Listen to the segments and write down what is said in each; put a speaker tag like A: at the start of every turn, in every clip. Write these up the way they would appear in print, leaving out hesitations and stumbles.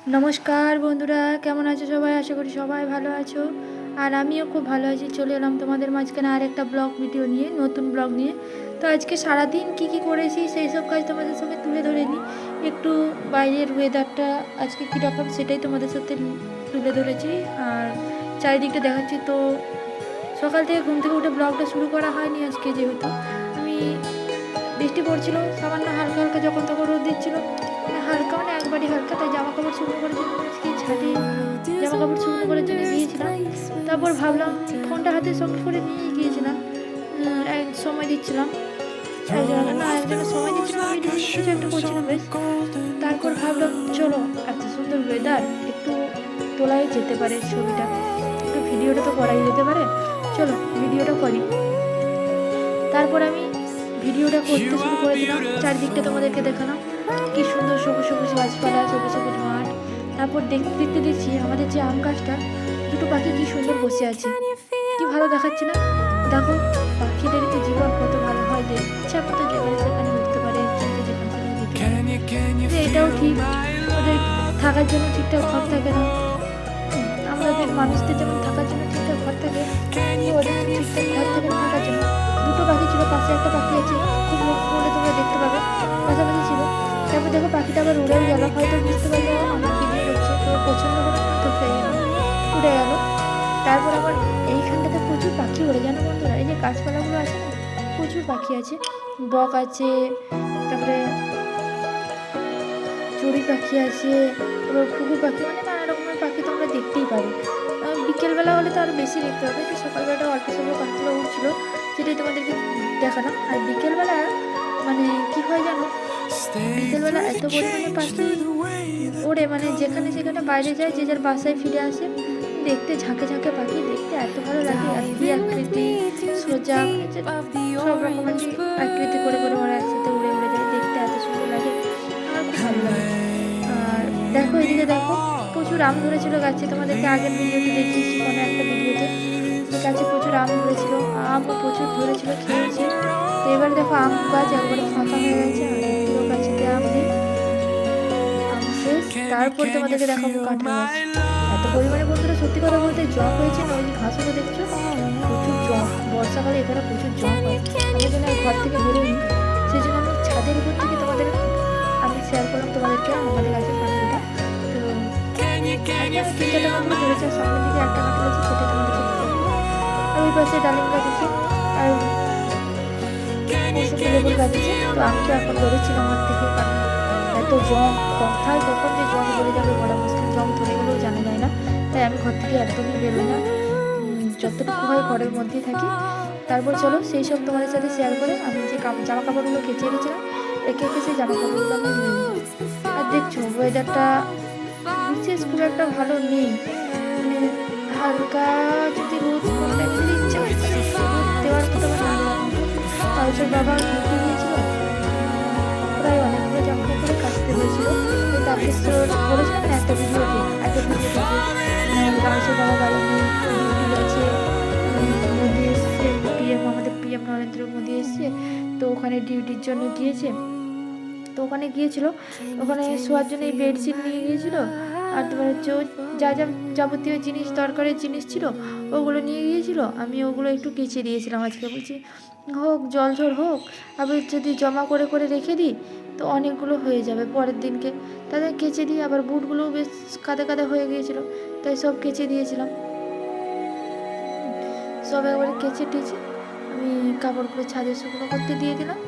A: নমস্কার বন্ধুরা, কেমন আছো সবাই? আশা করি সবাই ভালো আছো। আর আমিও খুব ভালো আছি। চলে এলাম তোমাদের মাঝখানে আর একটা ব্লগ ভিডিও নিয়ে, নতুন ব্লগ নিয়ে। তো আজকে সারাদিন কি করেছি সেই সব কাজ তোমাদের সঙ্গে তুলে ধরে নিই। একটু বাইরের ওয়েদারটা আজকে কীরকম সেটাই তোমাদের সাথে তুলে ধরেছি আর চারিদিকটা দেখাচ্ছি। তো সকাল থেকে ঘুম থেকে উঠে ব্লগটা শুরু করা হয়নি আজকে, যেহেতু আমি বৃষ্টি পড়ছিল সামান্য হালকা হালকা, যখন তখন রোদ দিচ্ছিল, মানে হালকা মানে একবারই হালকা। তাই জামা কাপড় শুকনো করার জন্য আজকে ছাদে জামা কাপড় শুকনো করার জন্য গিয়েছিলাম। তারপর ভাবলাম ফোনটা হাতে সঙ্গে করে নিয়ে গিয়েছিলাম, সময় দিচ্ছিলাম একজনের সময় দিচ্ছিলাম, ভিডিও কিছু একটা করছিলাম বেশ। তারপর ভাবলাম চলো এত সুন্দর ওয়েদার, একটু তোলাই যেতে পারে ছবিটা, একটু ভিডিওটা তো করাই যেতে পারে, চলো ভিডিওটা করি। তারপর আমি ভিডিওটা করতে শুরু করে দিলাম। চারদিকটা তোমাদেরকে দেখালাম, কি সুন্দর সবুজ সবুজ গাছপালা, সবুজ সবুজ মাঠ। তারপর দেখতে দেখতে দেখছি আমাদের যে আম গাছটা, দুটো পাখি কি সুন্দর বসে আছে, কি ভালো দেখাচ্ছে না? দেখো পাখিদের তো জীবন কত ভালো হয়, যে ইচ্ছা মতো যেখানে সেখানে উঠতে পারে, যেখানে সেখানে যেতে পারে। এটাও ঠিক, ওদের থাকার জন্য ঠিকঠাক ঘর থাকে না। আমাদের মানুষদের যেমন থাকার জন্য ঠিকঠাক ঘর থাকে, ওদের ঠিকঠাক ঘর থাকে না থাকার জন্য। দুটো পাখি ছিল, পাশে একটা পাখি আছে, খুব লক্ষ্য করলে তোমরা দেখতে পাবে, পাশাপাশি ছিল। তারপর দেখো পাখিটা আবার উড়েও গেল, হয়তো বুঝতে পারলো আমার ভিডিও করছে, তো পছন্দ করে না, তো সেই উড়ে গেল। তারপর আবার এইখানটাতে প্রচুর পাখি ওড়ে, জানো বন্ধুরা, এই যে গাছপালাগুলো আছে না, প্রচুর পাখি আছে, বক আছে, তারপরে চড়ুই পাখি আছে, তারপর ঘুঘু পাখি, মানে নানা রকমের পাখি তোমরা দেখতেই পাবে। বিকেলবেলা হলে তো আরও বেশি দেখতে হবে, তো সকালবেলাটা অল্প স্বল্প পাখিগুলো উঠছিল, সেটাই তোমাদেরকে দেখালাম। আর বিকেলবেলা মানে কি হয় জানো, বিকেলবেলা এত পরিমাণে পাখি ওড়ে, মানে যেখানে সেখানে বাইরে যায়, যে যার বাসায় ফিরে আসে, দেখতে ঝাঁকে ঝাঁকে পাখি, দেখতে এত ভালো লাগে। আর কি আকৃতি, সোজা, সব রকম আর কি আকৃতি করে করে ওরা একসাথে উড়ে উড়ে যায়, দেখতে এত সুন্দর লাগে, আমার খুব ভালো লাগে। আর দেখো এদিকে দেখো, প্রচুর আম ধরেছিল গাছে, তোমাদেরকে আগের ভিডিওতে দেখিয়েছি, কোনো একটা ভিডিওতে গাছে প্রচুর আম ধরেছিল, আমও প্রচুর ধরেছিল, খেয়েছে। তো এবার দেখো আম গাছ একবারে ফাঁকা হয়ে গেছে, আর একটিও গাছেতে আম নেই, আম শেষ। তারপর তোমাদেরকে দেখাবো কাঁঠাল গাছ, এত পরিমাণে বন্ধুরা সত্যি কথা বলতে জম হয়েছে না, ওই যে ঘাসগুলো দেখছো, প্রচুর জম, বর্ষাকালে এখানে প্রচুর জম হয়। আমি যেন ঘর থেকে বেরোইনি, সেই জন্য আমি ছাদের উপর থেকে তোমাদের আমি শেয়ার করলাম তোমাদেরকে আমাদের গাছের কাঁঠালটা। তো আমি তিনটা কাঁঠাল ধরেছি, সামনের দিকে একটা কাঁঠাল আছে, সেটা তোমাদেরকে দেখাবো। আর ওই পাশে ডালিম গাছ আছে, আর মৌসুমি লেবুর গাছ আছে। তো আমি তো এখন ধরেছিলাম হাত থেকে, কারণ এত জম, কোথায় কখন যে জম ধরে যাবে বলা মুশকিল, জম ধরে গেলেও জানা যায় না। তাই আমি ঘর থেকে একদমই বেরোই না, যতটুকু হয় ঘরের মধ্যেই থাকি। তারপর চলো সেই সব তোমাদের সাথে শেয়ার করে আমি যে জামা কাপড়গুলো কেচে রেখেছিলাম, রেখে সেই জামা কাপড়গুলো আমি ধুয়ে নিই। আর দেখছো ওয়েদারটা বিশেষ খুব একটা ভালো নেই, মানে হালকা যদি রোদ কোনো টাইম যদি ইচ্ছে হয় রোদ দেওয়ার মতো বা না দেওয়ার মতো। তারপর বাবা ঘুরতে গিয়েছিল, প্রায় অনেকগুলো জামা কাপড়ে কাচতে হয়েছিল। তো তারপর বলেছিলাম না একটা ভিডিওতে, তারপর বাবা বাড়ি নিয়ে ডিউটি গেছে, মোদি এসছে, আমাদের পিএম নরেন্দ্র মোদি এসছে, তো ওখানে ডিউটির জন্য গিয়েছে। তো ওখানে গিয়েছিল, ওখানে শোয়ার জন্য এই বেডশিট নিয়ে গিয়েছিল, আর তোমার হচ্ছে যা যা যাবতীয় জিনিস, দরকারের জিনিস ছিল ওগুলো নিয়ে গিয়েছিল। আমি ওগুলো একটু কেচে দিয়েছিলাম আজকে, বলছি হোক জল ঝড় হোক, আবার যদি জমা করে করে রেখে দিই তো অনেকগুলো হয়ে যাবে পরের দিনকে, তাদের কেচে দিই। আবার বুটগুলোও বেশ কাদা কাদা হয়ে গিয়েছিল, তাই সব কেচে দিয়েছিলাম, সব একবারে কেচে টেচে আমি কাপড়গুলো ছাদে শুকনো করতে দিয়ে দিলাম।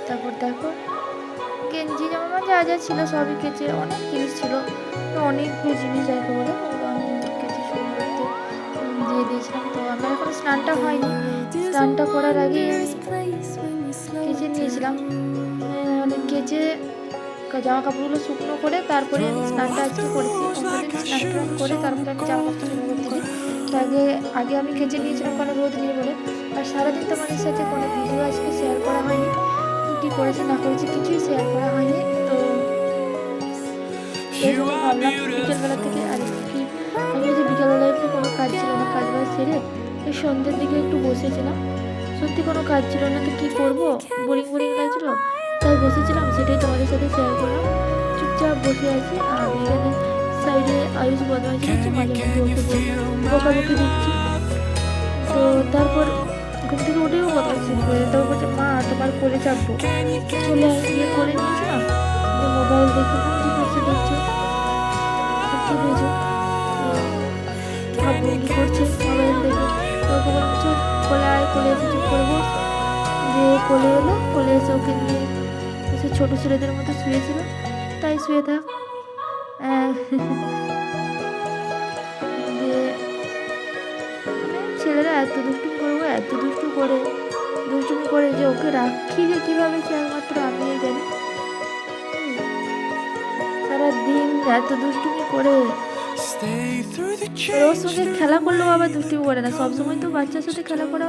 A: তারপর দেখো গেঞ্জি জামা যা যা ছিল সবই কেচে, অনেক জিনিস ছিল, অনেকগুলো জিনিস যাকে বলে ওগুলো আমি কেচে শুরু করতে দিয়ে দিয়েছিলাম। তো আমার এখন স্নানটা হয়নি, স্নানটা করার আগেই আমি কেচে নিয়েছিলাম, মানে কেচে জামা কাপড়গুলো শুকনো করে তারপরে আমি স্নানটা আজকে করেছি। অন্যদিন স্নান টান করে তারপরে আমি জামা কাপড় শুকনো করতে দিই, তো আগে আমি কেচে নিয়েছিলাম কোনো রোদ নেই বলে। আর সারাদিন তোমাদের সাথে কোনো ভিডিও আজকে শেয়ার করা হয়নি, কী করেছি না করেছি কিছুই শেয়ার করা হয়নি। তো এই জন্য ভাবলাম বিকেলবেলা থেকে আর কি, আমি যে বিকেলবেলায় একটু কোনো কাজ ছিল না, কাজ বাজ সেরে এই সন্ধ্যের দিকে একটু বসেছিলাম, সত্যি কোনো কাজ ছিল না, তো কী করবো বোরিং বোরিং লাগছিল, তাই বসেছিলাম, সেটাই তোমাদের সাথে শেয়ার করলাম। চুপচাপ বসে আছি আর এখানে সাইডে আয়ুষ বদমাইশি করছে, মাঝে মধ্যে ওকে বকাবকি দিচ্ছি। তো তারপর ঘুম থেকে উঠেও বদমাইশি শুরু করে, তারপর বলছে মা তোমার কোলে চাপবো, চলে গিয়ে কোলে নিয়েছিলাম। মোবাইল দেখে কি করছে দেখছো, দেখতে পেয়েছো কি করছে মোবাইল দেখে। ওকে বললাম চল কোলে আয়, কোলে এসে চুপ করে বস। যে কোলে এলো, কোলে এসে ওকে নিয়ে এসে ছোটো ছেলেদের মতো শুয়েছিল, তাই শুয়ে থাক। যে ছেলেরা এত দুষ্টুমি করবো, এত দুষ্টুমি করে যে ওকে রাখি যে কীভাবে সে একমাত্র আমিই জানি। সারাদিন এত দুষ্টুমি করে, ওর সঙ্গে খেলা করলেও আবার দুষ্টুমি করে না। সবসময় তো বাচ্চার সাথে খেলা করা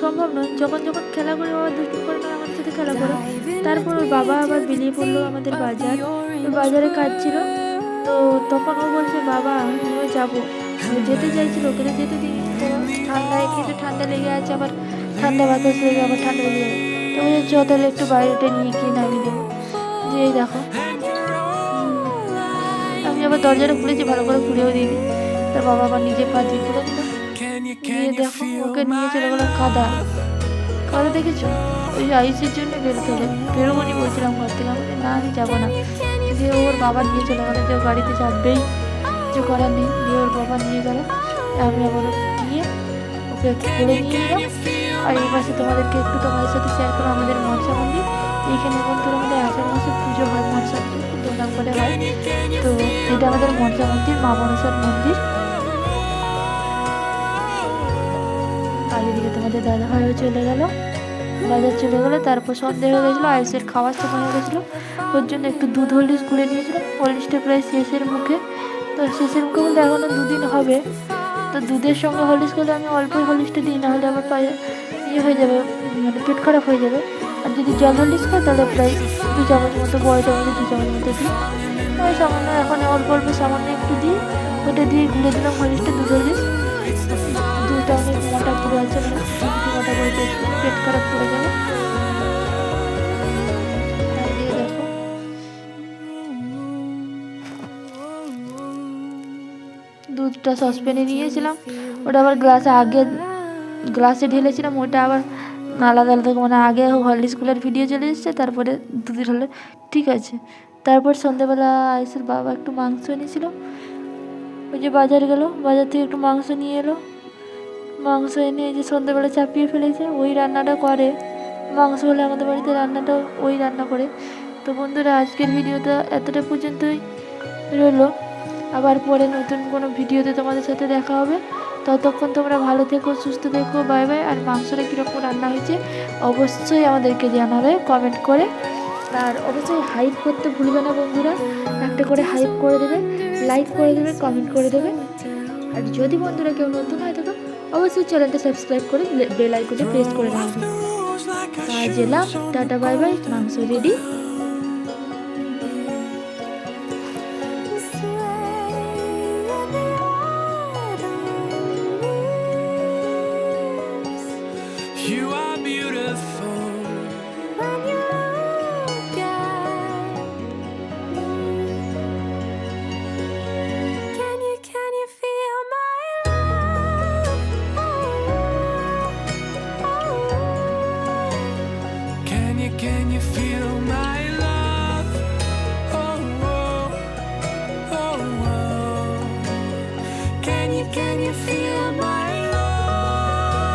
A: সম্ভব নয়, যখন যখন খেলা করে বাবা দুষ্টুমি করে না, আমাদের সাথে খেলা করে। তারপর ওর বাবা আবার বেরিয়ে পড়লো আমাদের বাজারে কাজ ছিল। তো তখন ও বলছে বাবা আমিও যাবো, যেতে চাইছিল, ওকে যেতে দিই, ঠান্ডায় কিছু ঠান্ডা লেগে আছে, আবার ঠান্ডা বাতাস লেগে আবার ঠান্ডা লেগে যাবে। তো বলছে চ তাহলে একটু বাইরেটা নিয়ে গিয়ে নামিয়ে দেবো। যে এই দেখো, আমি আবার দরজাটা খুলেছি, ভালো করে খুলেও দিইনি। তার বাবা আবার নিজে পা দিয়ে খুলে দিল, দিয়ে দেখো ওকে নিয়ে চলে গেলো কাদা দেখেছো। ওই আয়ুষের জন্য বেরোতে হবে, বেরোবনি বলছিলাম ঘর থেকে, আমি না আমি যাবো না। দিয়ে ওর বাবা নিয়ে চলে গেলো, যে গাড়িতে চাপবেই, কিছু করার নেই। দিয়ে ওর বাবা নিয়ে গেল, আমি আবার গিয়ে ওকে একটু করে নিয়ে এলাম। আর এই পাশে তোমাদের সাথে শেয়ার করো আমাদের মনসা মন্দির। এইখানে বন্ধুরা আমাদের আষাঢ় মাসে পুজো হয়, মনসা পুজো খুব ধুমধাম করে হয়। তো এটা আমাদের মনসা মন্দির, মা মনসার মন্দির। আর এদিকে তোমাদের দাদা ভাইও চলে গেল, বাজার চলে গেলো। তারপর সন্ধে হয়ে গেছিলো, আয়ুষের খাওয়ার সময় হয়ে গেছিলো, ওর জন্য একটু দুধ হলদিস গুলে নিয়েছিলাম। হলদিসটা প্রায় শেষের মুখে, তো শেষের মুখে বলতে এখনও 2 দিন হবে। তো দুধের সঙ্গে হলদিস করলে আমি অল্প হলদিসটা দিই, না হলে আবার ইয়ে হয়ে যাবে, মানে পেট খারাপ হয়ে যাবে। আর যদি জল হলদিস খাই তাহলে প্রায় 2 চামচ মতো, বড় চামচে 2 চামচ মতো দিই। ওই সামান্য এখন অল্প সামান্য একটু দিই, ওটা দিয়ে গুলে দিলাম হলদিসটা, দুধ হলদিস। দুধটা অনেক মোটা পুরো আছে, মানে মোটা করে পেট খারাপ করে যাবে। দেখো দুধটা সসপ্যানে নিয়েছিলাম, ওটা আবার গ্লাসে ঢেলেছিলাম, ওটা আবার আলাদা আলাদা, মানে আগে হরলিক্স স্কুলের ভিডিও চলে এসেছে, তারপরে দুধের হলে ঠিক আছে। তারপর সন্ধ্যেবেলা আয়ুষের বাবা একটু মাংস এনেছিল, ওই যে বাজার গেল, বাজার থেকে একটু মাংস নিয়ে এলো। মাংস এনে এই যে সন্ধ্যেবেলা চাপিয়ে ফেলেছে, ওই রান্নাটা করে। মাংস হলে আমাদের বাড়িতে রান্নাটা ওই রান্না করে। তো বন্ধুরা আজকের ভিডিওটা এতটা পর্যন্তই রইলো, আবার পরে নতুন কোনো ভিডিওতে তোমাদের সাথে দেখা হবে। ততক্ষণ তোমরা ভালো থেকো, সুস্থ থেকো, বাই বাই। আর মাংসটা কীরকম রান্না হয়েছে অবশ্যই আমাদেরকে জানাবে কমেন্ট করে। আর অবশ্যই হাইপ করতে ভুলবে না বন্ধুরা, একটা করে হাইপ করে দেবে, লাইক করে দেবে, কমেন্ট করে দেবে। আর যদি বন্ধুরা কেউ নতুন হয় থাকো অবশ্যই চ্যানেলটা সাবস্ক্রাইব করে বেল আইকনে প্রেস করে রাখবে। আজ এলাম, টাটা বাই বাই, মাংস রেডি।